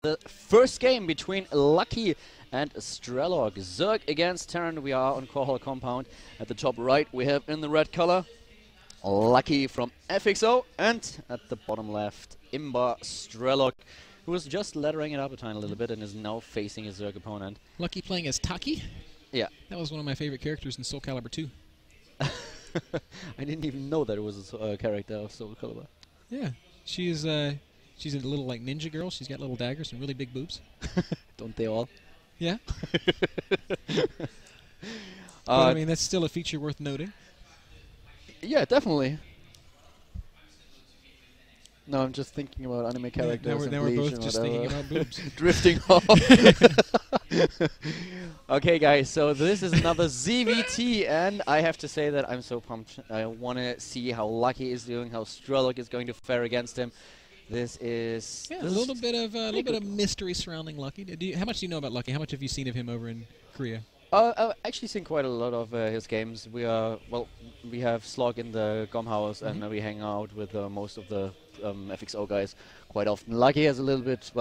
The first game between Lucky and Strelok. Zerg against Terran. We are on Khaldor compound. At the top right, we have in the red color Lucky from FXO, and at the bottom left, Imba Strelok, who is just lettering it up a tiny little bit and is now facing his Zerg opponent. Lucky playing as Taki? Yeah. That was one of my favorite characters in Soul Calibur 2. I didn't even know that it was a character of Soul Calibur. Yeah. She's a little like ninja girl. She's got little daggers and really big boobs. Don't they all? Yeah. But, I mean, that's still a feature worth noting. Yeah, definitely. No, I'm just thinking about anime characters. Now we're both just thinking about boobs. Drifting off. Okay, guys, so this is another ZVT, and I have to say that I'm so pumped. I want to see how Lucky is doing, how Strelok is going to fare against him. This is a little bit of mystery surrounding Lucky. How much do you know about Lucky? How much have you seen of him over in Korea? I've actually seen quite a lot of his games. We have Slog in the GOM house, and we hang out with most of the FXO guys quite often. Lucky has a little bit,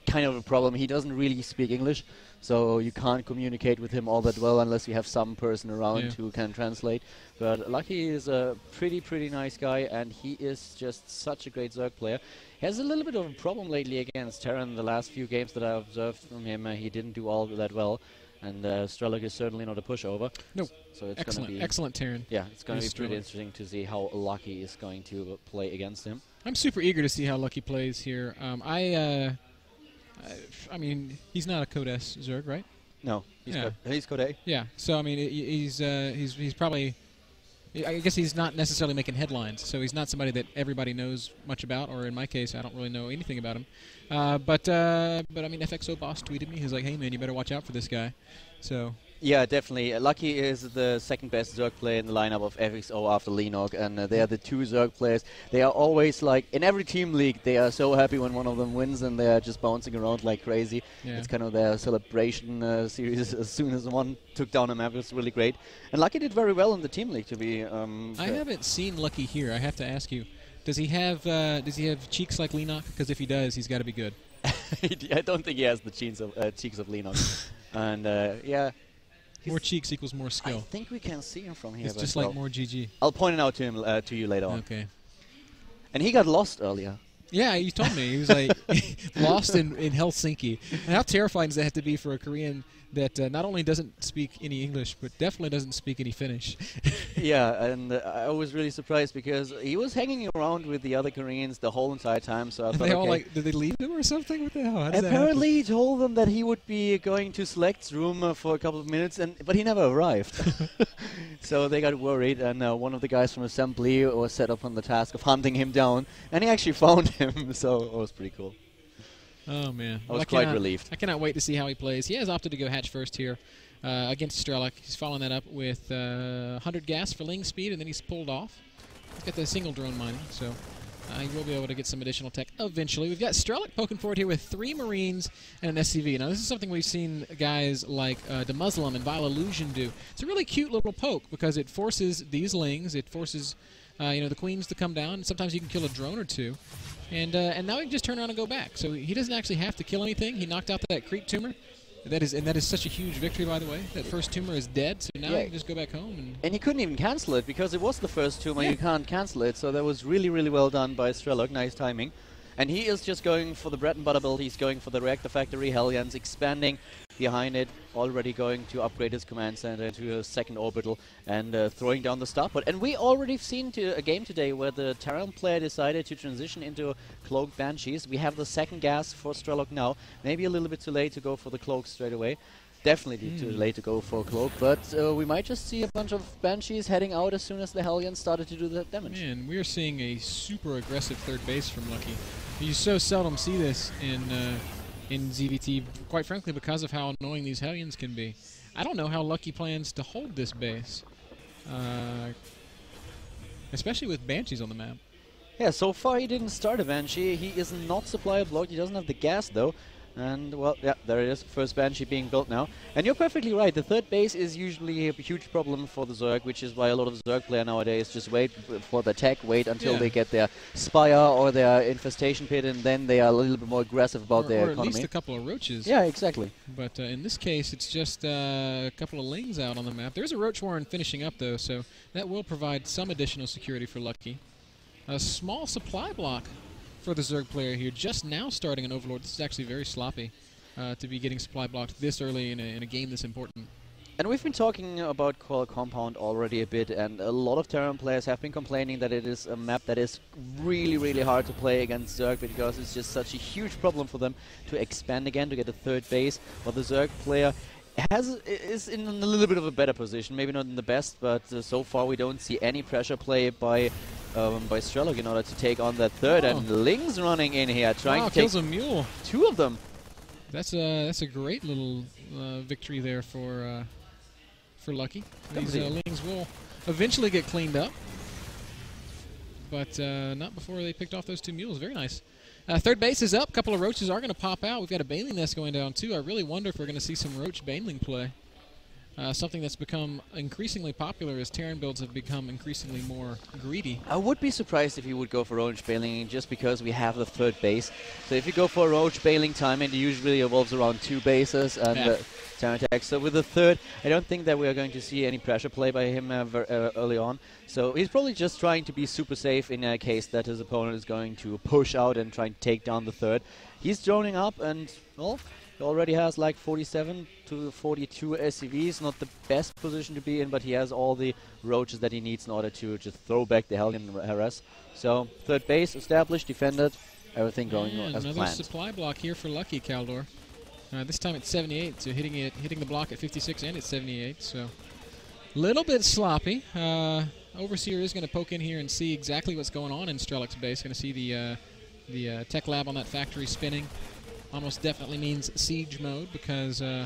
kind of a problem. He doesn't really speak English, so you can't communicate with him all that well unless you have some person around who can translate. But Lucky is a pretty nice guy, and he is just such a great Zerg player. He has a little bit of a problem lately against Terran. The last few games that I observed from him, he didn't do all that well. And Strelok is certainly not a pushover. No. So it's going to be excellent Terran. Yeah, it's going to be pretty interesting to see how Lucky is going to play against him. I'm super eager to see how Lucky plays here. I mean, he's not a Code S Zerg, right? No, he's Code A. Yeah. So I mean, he's probably. I guess he's not necessarily making headlines, so he's not somebody that everybody knows much about, or in my case, I don't really know anything about him. But I mean, FXO boss tweeted me. He's like, "Hey man, you better watch out for this guy." So. Yeah, definitely. Lucky is the second best Zerg player in the lineup of FXO after Lenog, and they are the two Zerg players. They are always like, in every team league, they are so happy when one of them wins, and they are just bouncing around like crazy. Yeah. It's kind of their celebration series as soon as one took down a map. It was really great. And Lucky did very well in the team league, to be I haven't seen Lucky here. I have to ask you, does he have cheeks like Lenog? Because if he does, he's got to be good. I don't think he has the cheeks of Lenog. And yeah. More cheeks equals more skill. I think we can see him from here. It's just like more GG. I'll point it out to him to you later on. Okay. And he got lost earlier. Yeah, you told me. He was like lost in Helsinki. And how terrifying does that have to be for a Korean that not only doesn't speak any English, but definitely doesn't speak any Finnish? Yeah, and I was really surprised because he was hanging around with the other Koreans the whole entire time. So I thought, they all did they leave him or something? What the hell? How does Apparently, he told them that he would be going to Select's room for a couple of minutes, but he never arrived. So they got worried, and one of the guys from Assembly was set up on the task of hunting him down, and he actually found him. So it was pretty cool. Oh, man. I was quite relieved. I cannot wait to see how he plays. He has opted to go hatch first here against Strelok. He's following that up with 100 gas for Ling speed, and then he's pulled off. He's got the single drone mining, so he will be able to get some additional tech eventually. We've got Strelok poking forward here with 3 Marines and an SCV. Now, this is something we've seen guys like DeMuslim and Vile Illusion do. It's a really cute little poke because it forces these Lings, it forces the Queens to come down, and sometimes you can kill a drone or two. And now he can just turn around and go back. So he doesn't actually have to kill anything. He knocked out that creep tumor. That is such a huge victory, by the way. That first tumor is dead, so now he can just go back home. And he couldn't even cancel it because it was the first tumor. You can't cancel it. So that was really well done by Strelok. Nice timing. And he is just going for the bread and butter build. He's going for the Reactor Factory. Hellions expanding behind it. Already going to upgrade his command center to a second orbital and throwing down the star pod. And we already seen a game today where the Terran player decided to transition into Cloaked Banshees. We have the second gas for Strelok now. Maybe a little bit too late to go for the Cloak straight away. Definitely too late to go for Cloak, but we might just see a bunch of Banshees heading out as soon as the Hellions started to do that damage. Man, we're seeing a super aggressive third base from Lucky. You so seldom see this in ZVT, quite frankly, because of how annoying these Hellions can be. I don't know how Lucky plans to hold this base, especially with Banshees on the map. Yeah, so far he didn't start a Banshee. He is not supply blocked. He doesn't have the gas, though. And, well, yeah, there it is. First Banshee being built now. And you're perfectly right. The third base is usually a huge problem for the Zerg, which is why a lot of Zerg player nowadays just wait for the tech, wait until they get their Spire or their Infestation Pit, and then they are a little bit more aggressive about their economy. Or at least a couple of Roaches. Yeah, exactly. But in this case, it's just a couple of Lings out on the map. There's a Roach Warren finishing up, though, so that will provide some additional security for Lucky. A small supply block for the Zerg player here, just now starting an Overlord. This is actually very sloppy to be getting supply blocked this early in a game this important. And we've been talking about Coral Compound already a bit, and a lot of Terran players have been complaining that it is a map that is really, really hard to play against Zerg, because it's just such a huge problem for them to expand again, to get a third base. But the Zerg player is in a little bit of a better position, maybe not in the best, but so far we don't see any pressure play by Strelok in order to take on that third. And Ling's running in here, trying to take kills a mule. Two of them. That's a great little victory there for Lucky. These Lings will eventually get cleaned up, but not before they picked off those two mules. Very nice. Third base is up. A couple of Roaches are going to pop out. We've got a Baneling nest going down, too. I really wonder if we're going to see some Roach Baneling play. Something that's become increasingly popular as Terran builds have become increasingly more greedy. I would be surprised if you would go for Roach Baneling just because we have the third base. So if you go for a Roach Baneling time, it usually evolves around 2 bases and Terran attack. So with the third, I don't think that we are going to see any pressure play by him early on. So he's probably just trying to be super safe in a case that his opponent is going to push out and try and take down the third. He's droning up and, well, he already has like 47 to 42 SCVs. Not the best position to be in, but he has all the Roaches that he needs in order to just throw back the Hellion harass. So third base established, defended, everything going as planned. Another supply block here for Lucky Khaldor. This time it's 78, so hitting the block at 56 and it's 78. So little bit sloppy. Overseer is going to poke in here and see exactly what's going on in Strelok's base. Going to see the tech lab on that factory spinning. Almost definitely means siege mode because who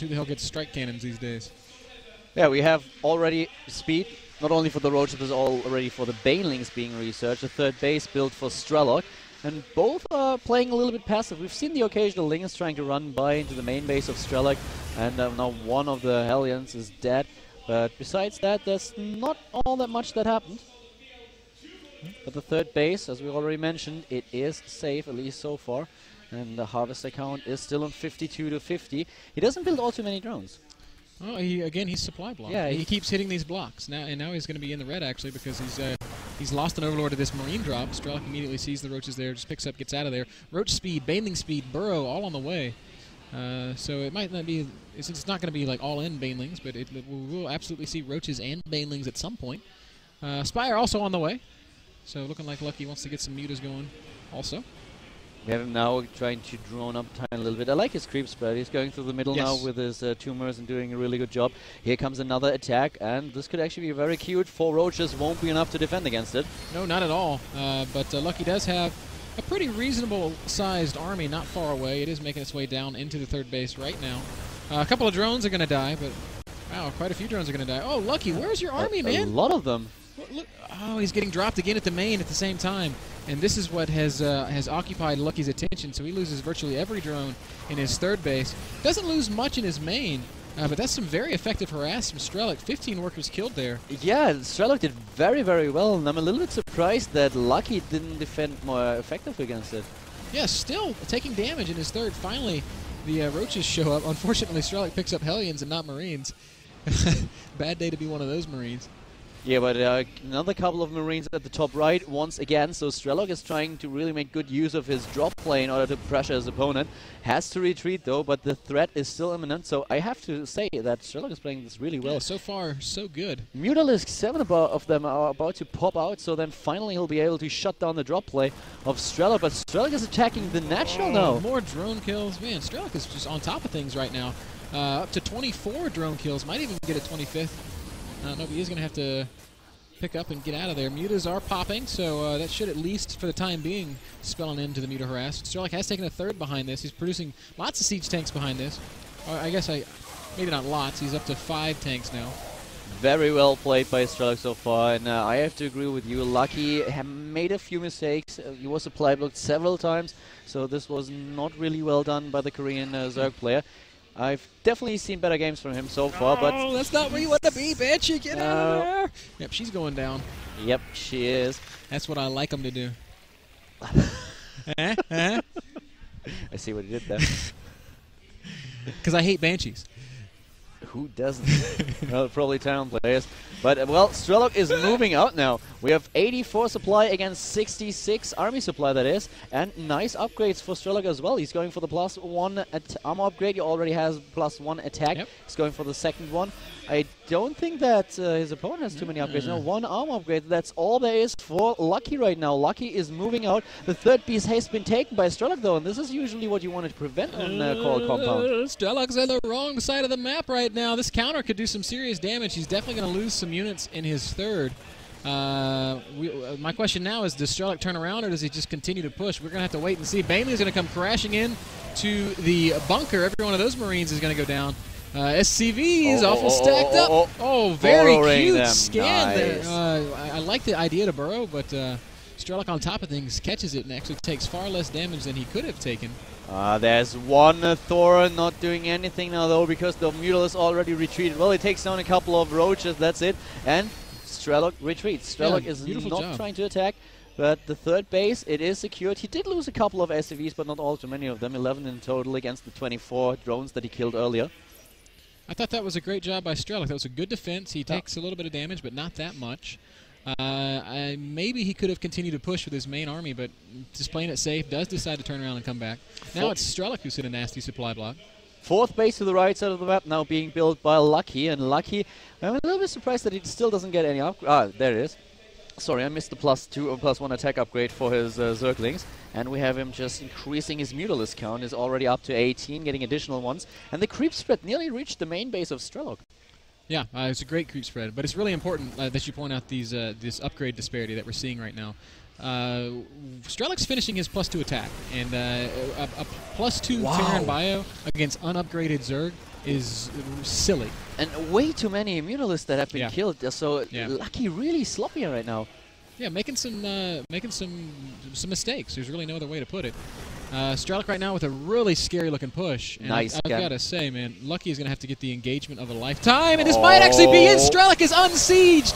the hell gets strike cannons these days? Yeah, we have already speed, not only for the Roaches, but already for the Banelings being researched. A third base built for Strelok, and both are playing a little bit passive. We've seen the occasional Lings trying to run by into the main base of Strelok, and now one of the Hellions is dead. But besides that, there's not all that much that happened. But the third base, as we already mentioned, it is safe, at least so far. And the harvester count is still on 52 to 50. He doesn't build all too many drones. Oh, he's supply blocked. Yeah, he keeps hitting these blocks. Now he's going to be in the red, actually, because he's lost an Overlord to this Marine drop. Strelok immediately sees the Roaches there, just picks up, gets out of there. Roach speed, Baneling speed, Burrow, all on the way. So it might not be, it's not going to be like all-in Banelings, but we will absolutely see Roaches and Banelings at some point. Spire also on the way. So looking like Lucky wants to get some mutas going also. We have him now trying to drone up time a little bit. I like his creep spread. He's going through the middle now with his tumors and doing a really good job. Here comes another attack, and this could actually be very cute. 4 Roaches won't be enough to defend against it. No, not at all. But Lucky does have a pretty reasonable-sized army not far away. It is making its way down into the third base right now. A couple of drones are going to die, but wow, quite a few drones are going to die. Oh, Lucky, where's your army, man? A lot of them. Look, oh, he's getting dropped again at the main at the same time. And this is what has occupied Lucky's attention, so he loses virtually every drone in his third base. Doesn't lose much in his main, but that's some very effective harass from Strelok. 15 workers killed there. Yeah, Strelok did very, very well, and I'm a little bit surprised that Lucky didn't defend more effectively against it. Yeah, still taking damage in his third. Finally, the Roaches show up. Unfortunately, Strelok picks up Hellions and not Marines. Bad day to be one of those Marines. Yeah, but another couple of Marines at the top right once again. So Strelok is trying to really make good use of his drop play in order to pressure his opponent. Has to retreat though, but the threat is still imminent. So I have to say that Strelok is playing this really well. Yeah, so far, so good. Mutalisk, 7 of them are about to pop out. So then finally he'll be able to shut down the drop play of Strelok. But Strelok is attacking the natural now. More drone kills. Man, Strelok is just on top of things right now. Up to 24 drone kills. Might even get a 25th. No, but he is going to have to pick up and get out of there. Mutas are popping, so that should at least, for the time being, spell an end to the muta harass. Strelok has taken a third behind this. He's producing lots of siege tanks behind this. I guess maybe not lots. He's up to 5 tanks now. Very well played by Strelok so far, and I have to agree with you. Lucky made a few mistakes. He was supply blocked several times, so this was not really well done by the Korean Zerg player. I've definitely seen better games from him so far, but... Oh, that's not where you want to be, bitch! Get out of there! Yep, she's going down. Yep, she is. That's what I like them to do. I see what you did there. Because I hate Banshees. Who doesn't? Well, probably town players. But, well, Strelok is moving out now. We have 84 supply against 66 army supply, that is. And nice upgrades for Strelok as well. He's going for the +1 armor upgrade. He already has +1 attack. Yep. He's going for the second one. I don't think that his opponent has too many upgrades. No, 1 armor upgrade. That's all there is for Lucky right now. Lucky is moving out. The third piece has been taken by Strelok, though. And this is usually what you want to prevent on Coral Compound. Strelok's on the wrong side of the map right now. This counter could do some serious damage. He's definitely going to lose some units in his third. My question now is, does Strelok turn around or does he just continue to push? We're going to have to wait and see. Bailey's going to come crashing in to the bunker. Every one of those Marines is going to go down. SCV is awful stacked up. Oh, very cute scan there. I like the idea to burrow, but Strelok on top of things catches it and actually takes far less damage than he could have taken. There's one Thorin not doing anything now, though, because the Mutalisk already retreated. Well, he takes down a couple of roaches, that's it. And Strelok retreats. Strelok is not trying to attack, but the third base, it is secured. He did lose a couple of SCVs, but not all too many of them. 11 in total against the 24 drones that he killed earlier. I thought that was a great job by Strelok. That was a good defense. He takes a little bit of damage, but not that much. Maybe he could have continued to push with his main army, but just playing it safe, does decide to turn around and come back. Now it's Strelok who's hit a nasty supply block. Fourth base to the right side of the map now being built by Lucky, and Lucky, I'm a little bit surprised that he still doesn't get any there it is. Sorry, I missed the +2 or +1 attack upgrade for his Zerglings, and we have him just increasing his Mutalisk count. Is already up to 18, getting additional ones, and the creep spread nearly reached the main base of Strelok. Yeah, it's a great creep spread, but it's really important that you point out these this upgrade disparity that we're seeing right now. Strelok's finishing his +2 attack, and a +2 Terran bio against unupgraded Zerg is silly. And way too many Mutalisks that have been killed, so Lucky really sloppy right now. Yeah, making some mistakes. There's really no other way to put it. Strelok right now with a really scary-looking push. And I've got to say, man, Lucky is going to have to get the engagement of a lifetime, and this might actually be it. Strelok is unsieged.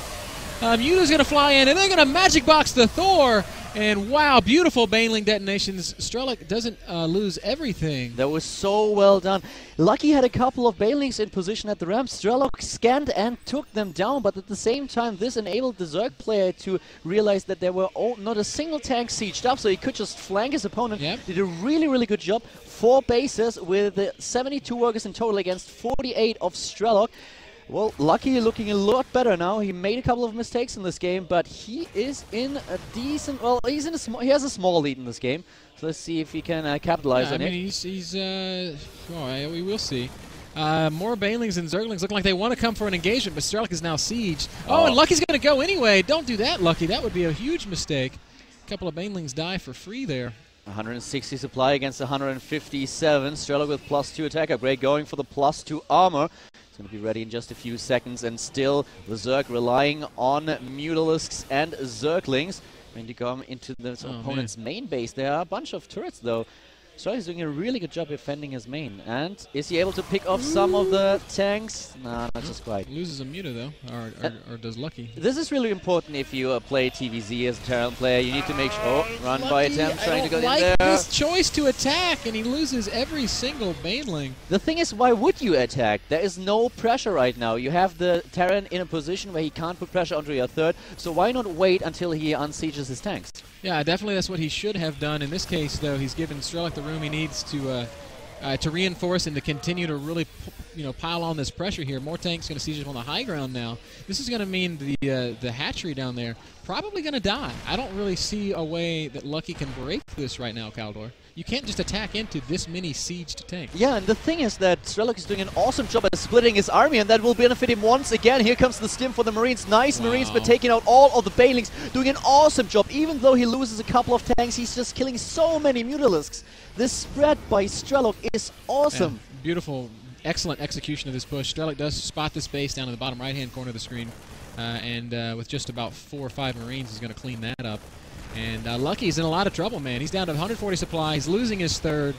Muta's going to fly in, and they're going to magic box the Thor. And wow, beautiful Baneling detonations. Strelok doesn't lose everything. That was so well done. Lucky had a couple of Banelings in position at the ramp. Strelok scanned and took them down, but at the same time, this enabled the Zerg player to realize that there were not a single tank sieged up, so he could just flank his opponent. Did a really, really good job. 4 bases with 72 workers in total against 48 of Strelok. Well, Lucky looking a lot better now. He made a couple of mistakes in this game, but he is in a decent... Well, he's in a he has a small lead in this game. So let's see if he can capitalize on it. I mean, we will see. More Banelings and Zerglings looking like they want to come for an engagement, but Strelok is now sieged. Oh, and Lucky's going to go anyway. Don't do that, Lucky. That would be a huge mistake. A couple of Banelings die for free there. 160 supply against 157. Strelok with +2 attack upgrade, going for the +2 armor. It's going to be ready in just a few seconds, and still the Zerg relying on Mutalisks and Zerglings. When you come into the opponent's main base, there are a bunch of turrets, though. Strelok is doing a really good job defending his main. And is he able to pick off some of the tanks? Nah, not just quite. Loses a Muta, though, or does Lucky. This is really important if you play TVZ as a Terran player. You need to make sure... Oh, run by attempt, trying to go in there. This choice to attack, and he loses every single Baneling. The thing is, why would you attack? There is no pressure right now. You have the Terran in a position where he can't put pressure onto your third, so why not wait until he unsieges his tanks? Yeah, definitely that's what he should have done. In this case, though, he's given Strelok the room he needs to reinforce and to continue to really, pile on this pressure here. More tanks going to siege up on the high ground now. This is going to mean the hatchery down there probably going to die. I don't really see a way that Lucky can break this right now, Khaldor. You can't just attack into this many sieged tanks. Yeah, and the thing is that Strelok is doing an awesome job at splitting his army, and that will benefit him once again. Here comes the stim for the Marines. Nice Marines, but taking out all of the Banelings. Doing an awesome job. Even though he loses a couple of tanks, he's just killing so many Mutalisks. This spread by Strelok is awesome. Yeah, beautiful excellent execution of this push. Strelok does spot this base down in the bottom right-hand corner of the screen, and with just about 4 or 5 Marines, he's going to clean that up. And Lucky's in a lot of trouble, man. He's down to 140 supply. He's losing his third.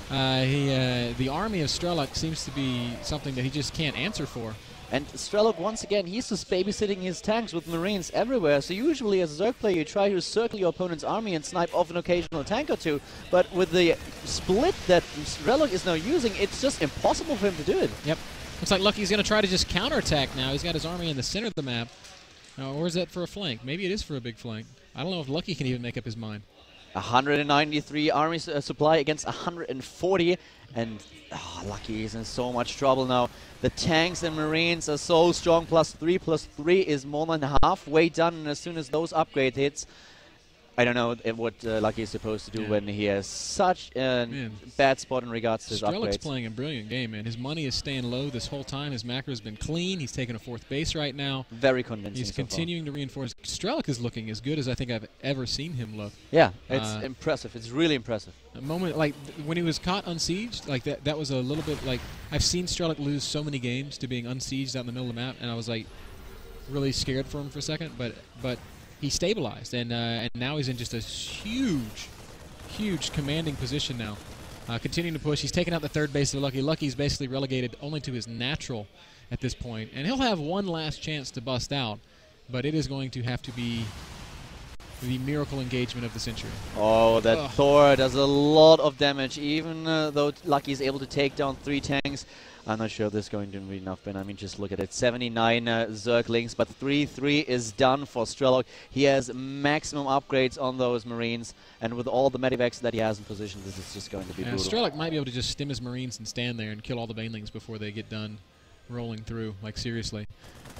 The army of Strelok seems to be something that he just can't answer for. And Strelok, once again, he's just babysitting his tanks with Marines everywhere. So usually as a Zerg player, you try to circle your opponent's army and snipe off an occasional tank or two. But with the split that Strelok is now using, it's just impossible for him to do it. Yep. Looks like Lucky's going to try to just counterattack now. He's got his army in the center of the map. Or is that for a flank? Maybe it is for a big flank. I don't know if Lucky can even make up his mind. 193 army supply against 140, and Lucky is in so much trouble now. The tanks and Marines are so strong. +3 is more than halfway done, and as soon as those upgrade hits, I don't know what Lucky is supposed to do when he has such a bad spot in regards to his upgrades. Strelok's playing a brilliant game, man. His money is staying low this whole time. His macro has been clean. He's taking a 4th base right now. Very convincing. He's continuing to reinforce. Strelok is looking as good as I think I've ever seen him look. Yeah, it's impressive. It's really impressive. A moment like when he was caught unsieged, like that was a little bit like I've seen Strelok lose so many games to being unsieged out in the middle of the map, and I was like really scared for him for a second, but he stabilized, and now he's in just a huge commanding position now. Continuing to push. He's taken out the 3rd base of Lucky. Lucky's basically relegated only to his natural at this point, and he'll have one last chance to bust out, but it is going to have to be the miracle engagement of the century. Oh, that Thor does a lot of damage, even though Lucky is able to take down 3 tanks. I'm not sure this is going to be enough, but I mean, just look at it. 79 Zerglings, but 3-3 is done for Strelok. He has maximum upgrades on those Marines, and with all the medivacs that he has in position, this is just going to be brutal. Strelok might be able to just stim his Marines and stand there and kill all the Banelings before they get done rolling through, like seriously.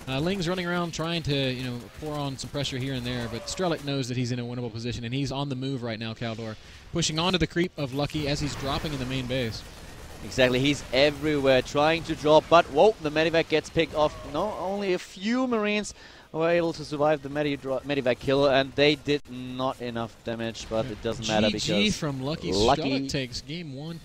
Ling's running around trying to, pour on some pressure here and there, but Strelok knows that he's in a winnable position, and he's on the move right now, Khaldor. Pushing onto the creep of Lucky as he's dropping in the main base. Exactly, he's everywhere trying to drop, but whoa, the medivac gets picked off. No, only a few Marines were able to survive the medivac kill, and they did not enough damage, but it doesn't matter because GG from Lucky. Strelok takes game 1.